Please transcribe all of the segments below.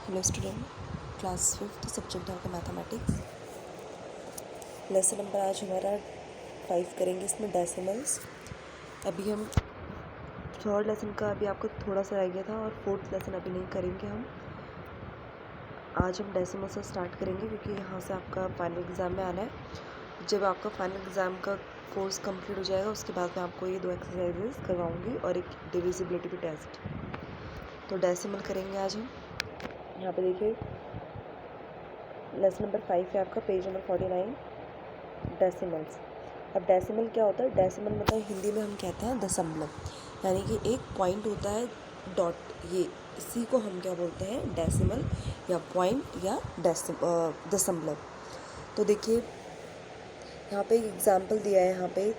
Hello student, class 5th subject है आपका mathematics. Lesson number आज हमारा 5 करेंगे, इसमें डेसिमल्स। अभी हम थर्ड लेसन का अभी आपको थोड़ा सा रह गया था और फोर्थ लेसन अभी नहीं करेंगे हम। आज हम डेसिमल से स्टार्ट करेंगे क्योंकि यहाँ से आपका फाइनल एग्ज़ाम में आना है। जब आपका फाइनल एग्ज़ाम का कोर्स कंप्लीट हो जाएगा उसके बाद मैं आपको ये 2 एक्सरसाइजेस करवाऊँगी और एक डिविजिबिलिटी भी टेस्ट। तो डेसिमल करेंगे आज हम। यहाँ पे देखिए लेसन नंबर 5 है आपका, पेज नंबर 49, डेसिमल्स। अब डेसिमल क्या होता है? डेसिमल मतलब हिंदी में हम कहते हैं दशमलव, यानी कि एक पॉइंट होता है डॉट, ये इसी को हम क्या बोलते हैं? डेसिमल या पॉइंट या दशमलव। तो देखिए यहाँ पे एक एग्जांपल दिया है, यहाँ पे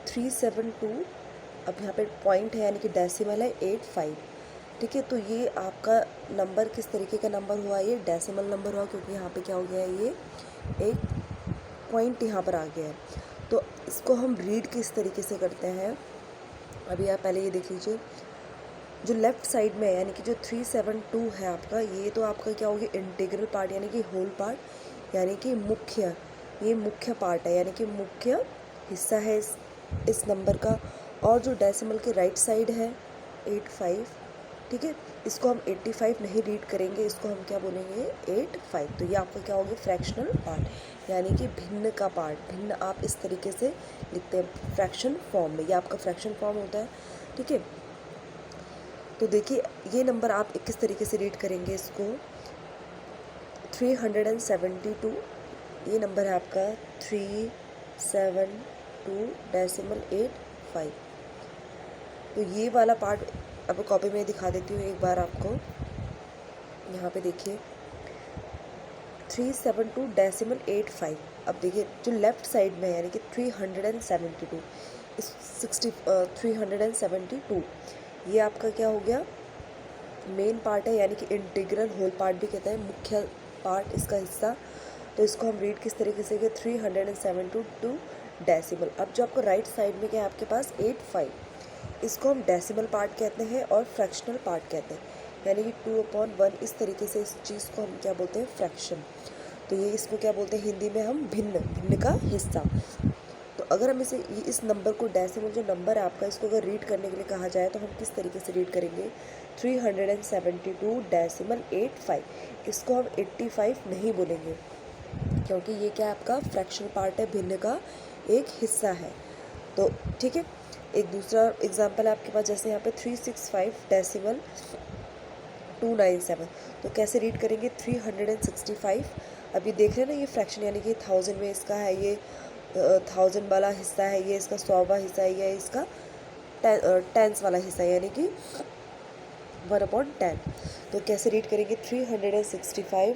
372। अब यहाँ पे पॉइंट है यानी कि डेसिमल है 85। ठीक है, तो ये आपका नंबर किस तरीके का नंबर हुआ? ये डेसिमल नंबर हुआ क्योंकि यहाँ पे क्या हो गया है, ये एक पॉइंट यहाँ पर आ गया है। तो इसको हम रीड किस तरीके से करते हैं, अभी आप पहले ये देख लीजिए। जो लेफ़्ट साइड में है यानी कि जो 372 है आपका, ये तो आपका क्या हो गया? इंटीग्रल पार्ट यानी कि होल पार्ट, यानी कि मुख्य, ये मुख्य पार्ट है यानी कि मुख्य हिस्सा है इस नंबर का। और जो डेसिमल के राइट साइड है 85, ठीक है, इसको हम 85 नहीं रीड करेंगे, इसको हम क्या बोलेंगे? 85। तो ये आपका क्या हो गया? फ्रैक्शनल पार्ट, यानी कि भिन्न का पार्ट। भिन्न आप इस तरीके से लिखते हैं फ्रैक्शन फॉर्म में, ये आपका फ्रैक्शन फॉर्म होता है। ठीक है, तो देखिए ये नंबर आप किस तरीके से रीड करेंगे इसको? 372, ये नंबर है आपका 372 डेसिमल 85। तो ये वाला पार्ट अब कॉपी में दिखा देती हूँ एक बार आपको। यहाँ पे देखिए 372 डेसिमल 85। अब देखिए जो लेफ़्ट साइड में है यानी कि 372, इस 372, ये आपका क्या हो गया? मेन पार्ट है यानी कि इंटीग्रल होल पार्ट भी कहते हैं, मुख्य पार्ट इसका हिस्सा। तो इसको हम रीड किस तरीके से? 372 डेसिमल। अब जो आपको राइट साइड में क्या है आपके पास? 85, इसको हम डेसिमल पार्ट कहते हैं और फ्रैक्शनल पार्ट कहते हैं, यानी कि 2/1। इस तरीके से इस चीज़ को हम क्या बोलते हैं? फ्रैक्शन। तो ये इसको क्या बोलते हैं हिंदी में हम? भिन्न, भिन्न का हिस्सा। तो अगर हम इस नंबर को डेसिमल जो नंबर है आपका, इसको अगर रीड करने के लिए कहा जाए तो हम किस तरीके से रीड करेंगे? 372 डेसिमल 85। इसको हम 85 नहीं बोलेंगे क्योंकि ये क्या है आपका? फ्रैक्शन पार्ट है, भिन्न का एक हिस्सा है। तो ठीक है, एक दूसरा एग्जांपल है आपके पास, जैसे यहाँ पे 365 डेसिमल 297। तो कैसे रीड करेंगे? 365। अभी देख रहे हैं ना, ये फ्रैक्शन यानी कि 1000 में इसका है, ये 1000 वाला हिस्सा है, ये इसका 100वां हिस्सा है, ये इसका टेंस वाला हिस्सा है यानी कि 1/10। तो कैसे रीड करेंगे? 365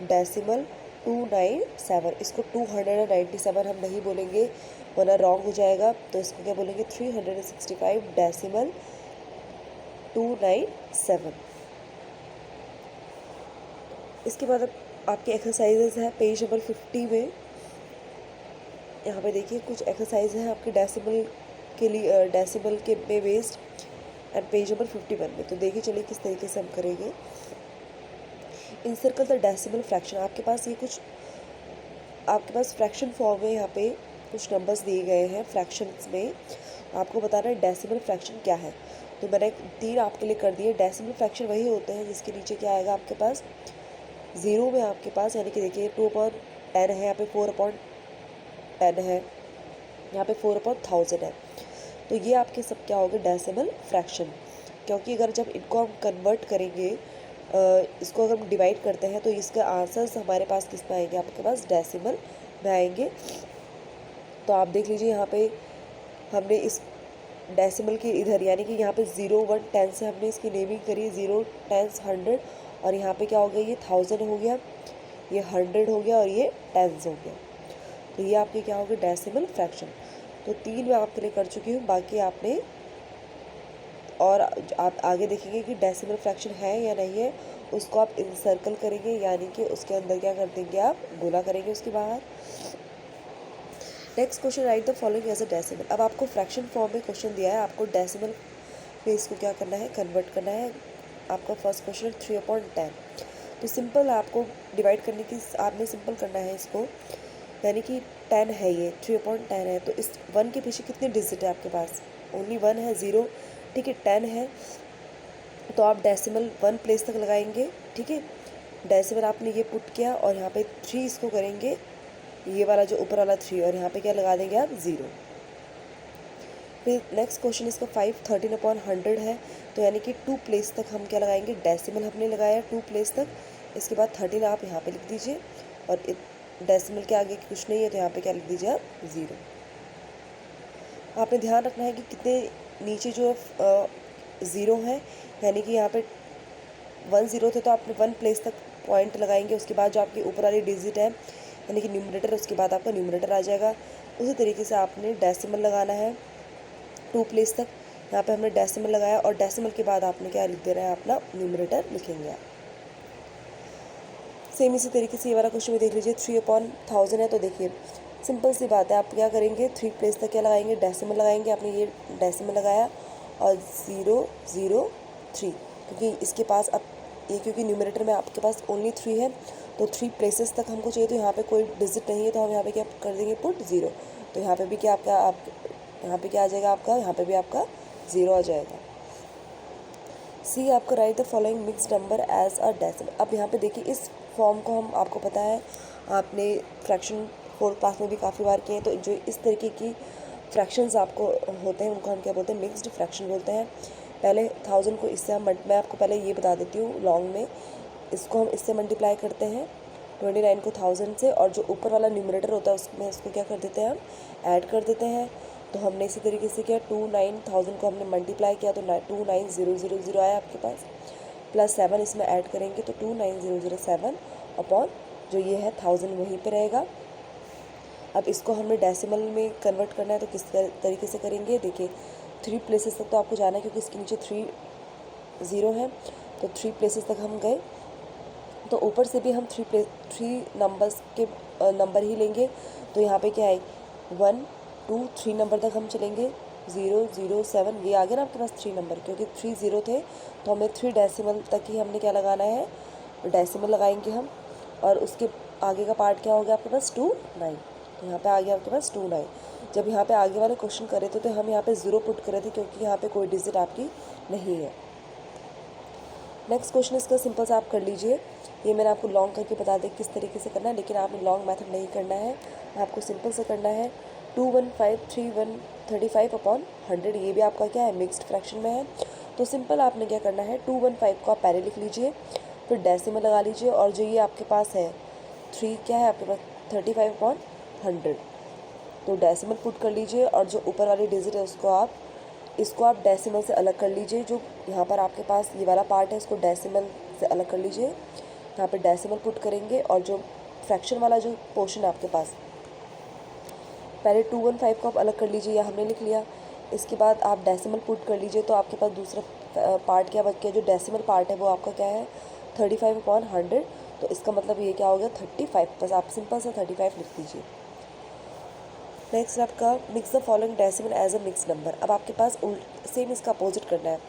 डेसिमल 297। इसको 297 हम नहीं बोलेंगे वरना रॉन्ग हो जाएगा। तो इसको क्या बोलेंगे? 365 डेसिमल 297। इसके बाद आपके एक्सरसाइजेज हैं पेज नंबर 50 में। यहाँ पे देखिए कुछ एक्सरसाइज हैं आपके डेसिमल के लिए, डेसिमल के में बेस्ड, एंड पेज नंबर 51 में। तो देखिए चलिए किस तरीके से हम करेंगे। Encircle the decimal fraction. आपके पास ये कुछ आपके पास फ्रैक्शन फॉर्म में यहाँ पे कुछ नंबर्स दिए गए हैं फ्रैक्शंस में, आपको बताना है डेसिमल फ्रैक्शन क्या है। तो मैंने 3 आपके लिए कर दिए। डेसिमल फ्रैक्शन वही होते हैं जिसके नीचे क्या आएगा आपके पास? 0 में आपके पास, यानी कि देखिए 2/10 है, यहाँ पे 4/10 है, यहाँ पे 4/1000 है। तो ये आपके सब क्या होगा? Decimal fraction. क्योंकि अगर जब इनको हम कन्वर्ट करेंगे, इसको अगर हम डिवाइड करते हैं तो इसके आंसर्स हमारे पास किस में आएंगे? आपके पास डेसिमल में आएंगे। तो आप देख लीजिए यहाँ पे हमने इस डेसिमल के इधर यानी कि यहाँ पे 0, 1, 10 से हमने इसकी नेमिंग करी, 0, 10, 100, और यहाँ पे क्या हो गया? ये 1000 हो गया, ये 100 हो गया और ये 10 हो गया। तो ये आपके क्या हो गया? Decimal fraction. तो 3 मैं आपके लिए कर चुकी हूँ, बाकी आपने और आप आगे देखेंगे कि डेसिमल फ्रैक्शन है या नहीं है, उसको आप इंसर्कल करेंगे, यानी कि उसके अंदर क्या कर देंगे? आप गोला करेंगे उसके बाहर। Next question, write the following as a decimal. अब आपको फ्रैक्शन फॉर्म में क्वेश्चन दिया है, आपको डेसिमल पे इसको क्या करना है? कन्वर्ट करना है। आपका फर्स्ट क्वेश्चन 3/10। तो सिंपल आपको डिवाइड करने की, आपने सिंपल करना है इसको, यानी कि 10 है, ये 3/10 है, तो इस 1 के पीछे कितने डिजिट है आपके पास? ओनली 1 है, 0, ठीक है। 10 है तो आप डेसिमल 1 प्लेस तक लगाएंगे, ठीक है। डेसिमल आपने ये पुट किया और यहाँ पे 3 इसको करेंगे, ये वाला जो ऊपर वाला 3, और यहाँ पे क्या लगा देंगे आप? 0। फिर नेक्स्ट क्वेश्चन इसका 5 13/100 है, तो यानी कि 2 प्लेस तक हम क्या लगाएंगे? डेसिमल हमने लगाया 2 प्लेस तक, इसके बाद 13 आप यहाँ पे लिख दीजिए, और डेसिमल के आगे कुछ नहीं है तो यहाँ पे क्या लिख दीजिए आप? 0। आपने ध्यान रखना है कि कितने नीचे जो 0 है, यानी कि यहाँ पे 1 0 थे तो आपने 1 प्लेस तक पॉइंट लगाएंगे, उसके बाद जो आपकी ऊपर वाली डिजिट है यानी कि न्यूमरेटर, उसके बाद आपका न्यूमरेटर आ जाएगा। उसी तरीके से आपने डेसिमल लगाना है 2 प्लेस तक, यहाँ पे हमने डेसिमल लगाया, और डेसिमल के बाद आपने क्या लिख देना है? अपना न्यूमरेटर लिखेंगे आप। सेम इसी तरीके से ये वाला क्वेश्चन में देख लीजिए, 3/1000 है, तो देखिए सिंपल सी बात है, आप क्या करेंगे? 3 प्लेस तक क्या लगाएंगे? डेसिमल लगाएंगे। आपने ये डेसिमल लगाया और 0 0 3, क्योंकि इसके पास अब ये, क्योंकि न्यूमरेटर में आपके पास ओनली 3 है, तो 3 प्लेसेस तक हमको चाहिए, तो यहाँ पे कोई डिजिट नहीं है, तो हम यहाँ पे क्या कर देंगे? पुट 0। तो यहाँ पे भी क्या आपका, आप यहाँ पे क्या आ जाएगा आपका? यहाँ पे भी आपका 0 आ जाएगा। सी आपका write the following mix number as a decimal. अब यहाँ पे देखिए, इस फॉर्म को हम, आपको पता है, आपने फ्रैक्शन 4th क्लास में भी काफ़ी बार किए हैं, तो जो इस तरीके की फ्रैक्शंस आपको होते हैं उनको हम क्या बोलते हैं? मिक्स्ड फ्रैक्शन बोलते हैं। पहले 1000 को इससे हम, मैं आपको पहले ये बता देती हूँ लॉन्ग में, इसको हम इससे मल्टीप्लाई करते हैं 29 को 1000 से, और जो ऊपर वाला न्यूमरेटर होता है उसमें इसको क्या कर देते हैं? हम ऐड कर देते हैं। तो हमने इसी तरीके से किया, 29,000 को हमने मल्टीप्लाई किया तो 29000 आया आपके पास, प्लस 7 इसमें ऐड करेंगे तो 29007 अपॉन जो ये है 1000 वहीं पे रहेगा। अब इसको हमने डेसिमल में कन्वर्ट करना है, तो किस तरीके से करेंगे? देखिए 3 प्लेसेस तक तो आपको जाना है, क्योंकि इसके नीचे 3 0 है, तो 3 प्लेसेस तक हम गए, तो ऊपर से भी हम 3 नंबर्स के नंबर ही लेंगे। तो यहाँ पे क्या है? 1 2 3 नंबर तक हम चलेंगे, 0 0 7, ये आ गया ना आपके पास 3 नंबर, क्योंकि 3 0 थे तो हमें 3 डेसिमल तक ही हमने क्या लगाना है? डेसिमल लगाएंगे हम, और उसके आगे का पार्ट क्या हो गया आपके पास? 2 9। तो यहाँ पे आ गया आपके पास 2 9। जब यहाँ पे आगे वाले क्वेश्चन करे थे तो हम यहाँ पे 0 पुट करे थे, क्योंकि यहाँ पे कोई डिजिट आपकी नहीं है। नेक्स्ट क्वेश्चन इसका सिंपल सा आप कर लीजिए, ये मैंने आपको लॉन्ग करके बता दें किस तरीके से करना है, लेकिन आपने लॉन्ग मेथड नहीं करना है, आपको सिंपल से करना है। 2153135/100, ये भी आपका क्या है? मिक्स्ड फ्रैक्शन में है। तो सिंपल आपने क्या करना है? 215 को आप पहले लिख लीजिए, फिर डेसिमल लगा लीजिए, और जो ये आपके पास है 3 क्या है आपके पास? 35/100, तो डेसिमल पुट कर लीजिए, और जो ऊपर वाली डिजिट है इसको आप डेसिमल से अलग कर लीजिए। जो यहाँ पर आपके पास ये वाला पार्ट है इसको डेसिमल से अलग कर लीजिए, यहाँ पे डेसिमल पुट करेंगे, और जो फ्रैक्शन वाला जो पोर्शन है आपके पास, पहले 215 को आप अलग कर लीजिए, या हमने लिख लिया, इसके बाद आप डेसिमल पुट कर लीजिए, तो आपके पास दूसरा पार्ट क्या बच गया? जो डेसिमल पार्ट है वो आपका क्या है? 35/100, तो इसका मतलब ये क्या हो गया? 35, बस आप सिंपल सा 35 लिख दीजिए। नेक्स्ट आपका mix the following decimal as a mix number. अब आपके पास सेम इसका अपोजिट करना है।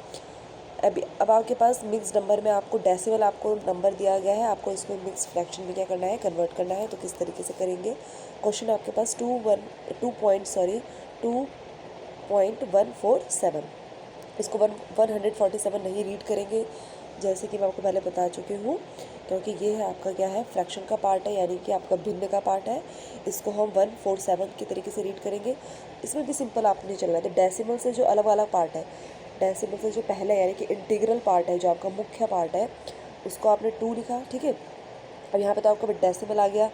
अब आपके पास मिक्स नंबर में आपको डेसिमल आपको नंबर दिया गया है, आपको इसको मिक्स फ्रैक्शन में क्या करना है? कन्वर्ट करना है। तो किस तरीके से करेंगे? क्वेश्चन आपके पास 2.147, इसको 147 नहीं रीड करेंगे, जैसे कि मैं आपको पहले बता चुकी हूँ, क्योंकि ये है आपका क्या है? फ्रैक्शन का पार्ट है, यानी कि आपका भिन्न का पार्ट है, इसको हम 147 के तरीके से रीड करेंगे। इसमें भी सिंपल आपने चलना है, तो डेसिमल से जो अलग वाला पार्ट है, डेसिमल से जो पहले यानी कि इंटीग्रल पार्ट है, जो आपका मुख्य पार्ट है, उसको आपने 2 लिखा, ठीक है। अब यहाँ पे तो आपका डेसिमल आ गया,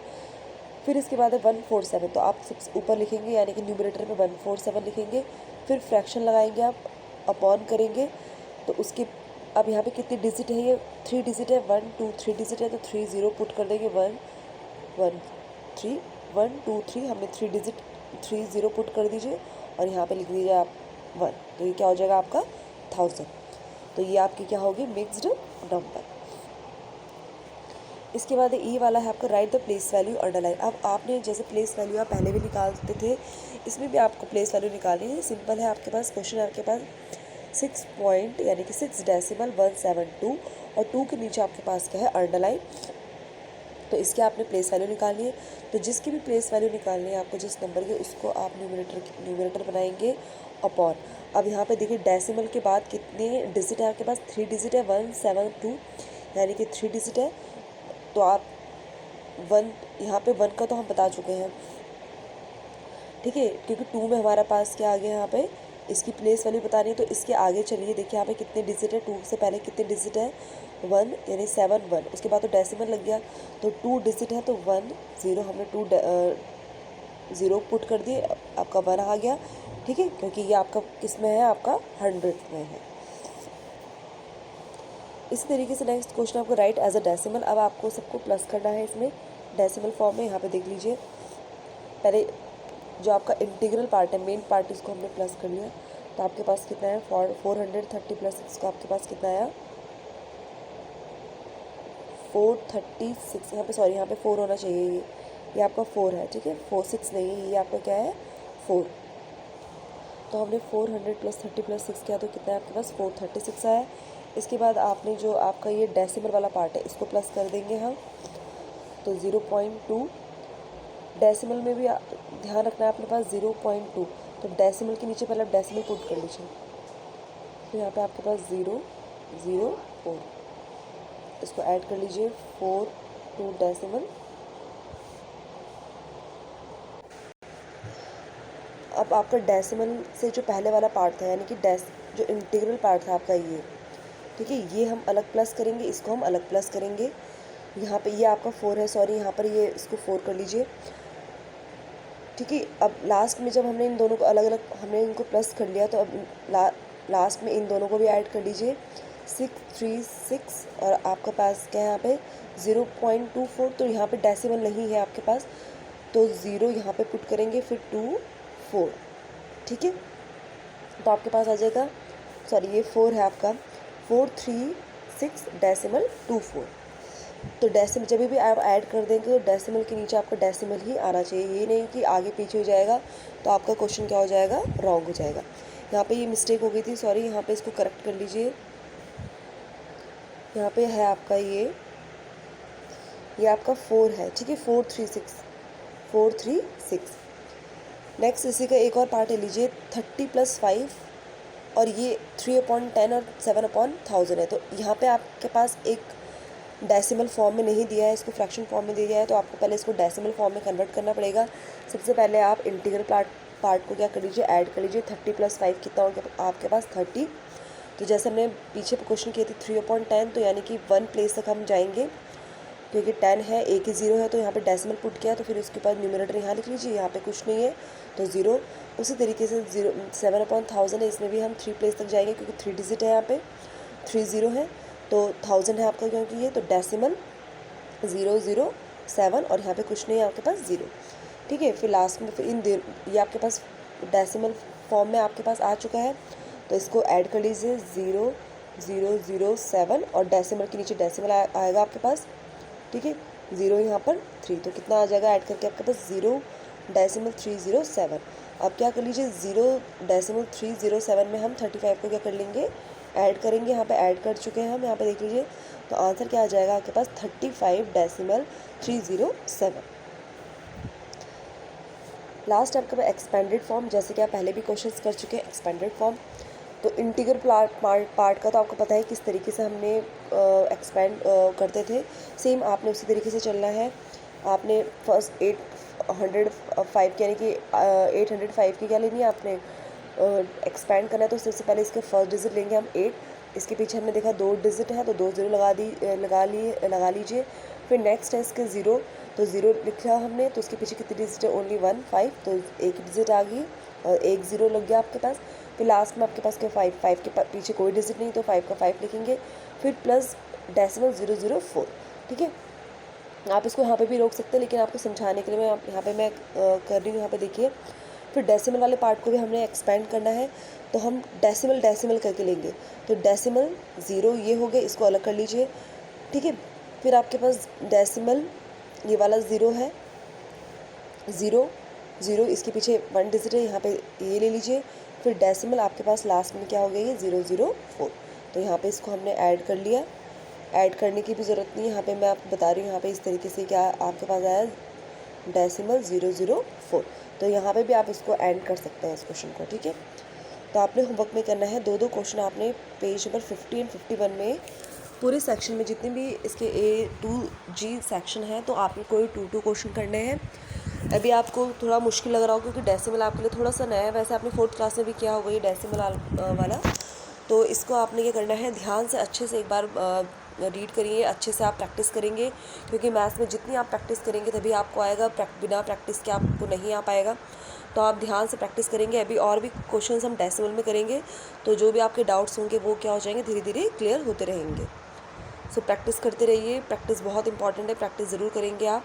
फिर इसके बाद है 147, तो आप सबसे ऊपर लिखेंगे, यानी कि न्यूमरेटर में 147 लिखेंगे, फिर फ्रैक्शन लगाएंगे आप, अपॉन करेंगे, तो उसके अब यहाँ पे कितनी डिजिट है? ये 3 डिजिट है, 1 2 3 डिजिट है, तो 3 0 पुट कर देंगे, 1 1 3 1 2 3, हमने 3 डिजिट 3 0 पुट कर दीजिए, और यहाँ पे लिख दीजिए आप 1, तो ये क्या हो जाएगा आपका? 1000। तो ये आपकी क्या होगी? Mixed number. इसके बाद ये वाला है आपका write the place value underline. अब आपने जैसे प्लेस वैल्यू आप पहले भी निकालते थे, इसमें भी आपको प्लेस वैल्यू निकालनी है। सिंपल है, आपके पास क्वेश्चन आपके पास 6 पॉइंट यानी कि 6.172 और 2 के नीचे आपके पास क्या है अंडरलाइन। तो इसके आपने प्लेस वैल्यू निकालनी है। तो जिसकी भी प्लेस वैल्यू निकालनी है आपको जिस नंबर की, उसको आप न्यूमरेटर बनाएंगे अपॉन। अब यहाँ पे देखिए डेसिमल के बाद कितने डिजिट है आपके पास, 3 डिजिट है, 172 यानी कि 3 डिजिट है। तो आप 1 यहाँ पे 1 का तो हम बता चुके हैं, ठीक है, क्योंकि 2 में हमारा पास क्या आ गया यहाँ पे, इसकी प्लेस वैल्यू बतानी है। तो इसके आगे चलिए देखिए यहाँ पे कितने डिजिट है, 2 से पहले कितने डिजिट है, 1 यानी 7 1, उसके बाद तो डेसिमल लग गया। तो 2 डिजिट है तो 1 0, हमने 2 0 पुट कर दिए, आपका 1 आ गया, ठीक है, क्योंकि ये आपका किस में है, आपका 100 में है। इसी तरीके से नेक्स्ट क्वेश्चन आपको राइट एज अ डेसिमल। अब आपको सबको प्लस करना है इसमें डेसिमल फॉर्म में। यहाँ पे देख लीजिए, पहले जो आपका इंटीग्रल पार्ट है, मेन पार्ट, इसको हमने प्लस कर लिया। तो आपके पास कितना है, 430 प्लस 6 का आपके पास कितना आया, 436। यहाँ पे सॉरी, यहाँ पे 4 होना चाहिए, ये आपका 4 है, ठीक है, 4 6 नहीं है, ये आपका क्या है 4। तो हमने 400 प्लस 30 प्लस 6 किया तो कितना है आपके पास 436 आया। इसके बाद आपने जो आपका ये डेसिमल वाला पार्ट है इसको प्लस कर देंगे हम, तो 0.2। डेसिमल में भी ध्यान रखना है अपने पास 0.2, तो डेसिमल के नीचे पहले आप डेसिमल पुट कर लीजिए। तो यहाँ पे आपके पास 0.04, इसको ऐड कर लीजिए 4 टू डेसिमल। अब आपका डेसिमल से जो पहले वाला पार्ट था, यानी कि जो इंटीग्रल पार्ट था आपका ये, ठीक है, ये हम अलग प्लस करेंगे, इसको हम अलग प्लस करेंगे। यहाँ पे ये आपका 4 है, सॉरी, यहाँ पर ये इसको 4 कर लीजिए, ठीक है। अब लास्ट में जब हमने इन दोनों को अलग अलग हमने इनको प्लस कर लिया, तो अब लास्ट में इन दोनों को भी ऐड कर लीजिए, 636, और आपके पास क्या है यहाँ पे 0.24। तो यहाँ पे डेसिमल नहीं है आपके पास, तो 0 यहाँ पे पुट करेंगे, फिर 2 4, ठीक है। तो आपके पास आ जाएगा, सॉरी ये 4 है आपका, 436.24। तो डेसिमल जब भी आप ऐड कर देंगे तो डेसिमल के नीचे आपका डेसिमल ही आना चाहिए, ये नहीं कि आगे पीछे हो जाएगा तो आपका क्वेश्चन क्या हो जाएगा, रॉन्ग हो जाएगा। यहाँ पे ये मिस्टेक हो गई थी, सॉरी, यहाँ पे इसको करेक्ट कर लीजिए। यहाँ पे है आपका ये आपका 4 है, ठीक है, 436। नेक्स्ट इसी का एक और पार्ट ले लीजिए, 30 प्लस 5, और ये 3/10 और 7/1000 है। तो यहाँ पे आपके पास एक डेसिमल फॉर्म में नहीं दिया है, इसको फ्रैक्शन फॉर्म में दिया है, तो आपको पहले इसको डेसिमल फॉर्म में कन्वर्ट करना पड़ेगा। सबसे पहले आप इंटीग्रल पार्ट को क्या कर लीजिए, ऐड कर लीजिए। 30 प्लस 5 कितना हो गया आपके पास 30। तो जैसे हमने पीछे क्वेश्चन किए थे 3/10, तो यानी कि 1 प्लेस तक हम जाएंगे, क्योंकि 10 है, एक ही 0 है, तो यहाँ पे डेसिमल पुट किया, तो फिर उसके बाद न्यूमरेटर यहाँ लिख लीजिए, यहाँ पे कुछ नहीं है तो 0। उसी तरीके से 7/1000 है, इसमें भी हम 3 प्लेस तक जाएंगे, क्योंकि 3 डिजिट है, यहाँ पे 3 0 है, तो 1000 है आपका, क्योंकि ये तो डेसिमल 007, और यहाँ पे कुछ नहीं है आपके पास 0, ठीक है। फिर लास्ट में फिर ये आपके पास डेसिमल फॉर्म में आपके पास आ चुका है, तो इसको ऐड कर लीजिए 0007, और डेसिमल के नीचे डेसिमल आएगा आपके पास, ठीक है, 0 यहाँ पर 3, तो कितना आ जाएगा ऐड करके आपके पास 0.307। अब क्या कर लीजिए, 0.307 में हम 35 को क्या कर लेंगे, ऐड करेंगे। यहाँ पे ऐड कर चुके हैं हम, यहाँ पे देख लीजिए, तो आंसर क्या आ जाएगा आपके पास 35.307। लास्ट आपके पास एक्सपेंडेड फॉर्म, जैसे कि आप पहले भी क्वेश्चंस कर चुके हैं एक्सपेंडेड फॉर्म। तो इंटीग्रल पार्ट का तो आपको पता है किस तरीके से हमने एक्सपेंड करते थे, सेम आपने उसी तरीके से चलना है। आपने फर्स्ट 805 यानी कि 805 की क्या लेनी है, आपने एक्सपेंड करना है, तो सबसे पहले इसके फर्स्ट डिजिट लेंगे हम 8, इसके पीछे हमने देखा 2 डिजिट है, तो 2 0 लगा लीजिए। फिर नेक्स्ट है इसके 0, तो 0 लिखा हमने, तो उसके पीछे कितनी डिजिट है, ओनली 1 5, तो एक डिजिट आ गई और एक 0 लग गया आपके पास। फिर लास्ट में आपके पास क्या 5 के पीछे कोई डिजिट नहीं, तो 5 का 5 लिखेंगे, फिर प्लस डेसिमल 004, ठीक है। आप इसको यहाँ पे भी रोक सकते हैं, लेकिन आपको समझाने के लिए मैं यहाँ पे मैं कर रही हूँ। यहाँ पे देखिए, फिर डेसिमल वाले पार्ट को भी हमने एक्सपेंड करना है, तो हम डेसिमल करके लेंगे। तो डेसिमल 0 ये हो गए, इसको अलग कर लीजिए, ठीक है। फिर आपके पास डेसिमल ये वाला 0 है, 0 0 इसके पीछे 1 डिजिट है, यहाँ पे ये ले लीजिए। फिर डेसिमल आपके पास लास्ट में क्या हो गया, ये 004। तो यहाँ पे इसको हमने ऐड कर लिया। ऐड करने की भी ज़रूरत नहीं है, यहाँ पे मैं आपको बता रही हूँ यहाँ पे इस तरीके से क्या आपके पास आया, डेसिमल 004। तो यहाँ पे भी आप इसको एंड कर सकते हैं इस क्वेश्चन को, ठीक है। तो आपने होमवर्क में करना है 2-2 क्वेश्चन, आपने पेज नंबर 50 एंड 51 में पूरे सेक्शन में जितने भी इसके A to G सेक्शन है तो आपने कोई 2-2 क्वेश्चन करने हैं। अभी आपको थोड़ा मुश्किल लग रहा हो क्योंकि डेसिमल आपके लिए थोड़ा सा नया है, वैसे आपने 4th क्लास में भी किया होगा ये डेसिमल वाला। तो इसको आपने ये करना है, ध्यान से अच्छे से एक बार रीड करिए, अच्छे से आप प्रैक्टिस करेंगे, क्योंकि मैथ्स में जितनी आप प्रैक्टिस करेंगे तभी आपको आएगा, बिना प्रैक्टिस के आपको नहीं आ पाएगा। तो आप ध्यान से प्रैक्टिस करेंगे। अभी और भी क्वेश्चंस हम डेसिमल में करेंगे, तो जो भी आपके डाउट्स होंगे वो क्या हो जाएंगे, धीरे धीरे क्लियर होते रहेंगे। सो प्रैक्टिस करते रहिए, प्रैक्टिस बहुत इंपॉर्टेंट है, प्रैक्टिस ज़रूर करेंगे आप।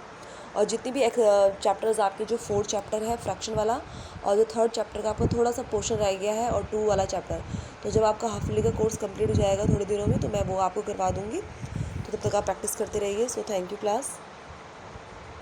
और जितनी भी चैप्टर्स आपके, जो 4th चैप्टर है फ्रैक्शन वाला, और जो 3rd चैप्टर का आपका थोड़ा सा पोर्शन रह गया है, और 2 वाला चैप्टर, तो जब आपका हाफ ईयरली का कोर्स कंप्लीट हो जाएगा थोड़े दिनों में, तो मैं वो आपको करवा दूँगी। तो तब तक आप प्रैक्टिस करते रहिए। So thank you class.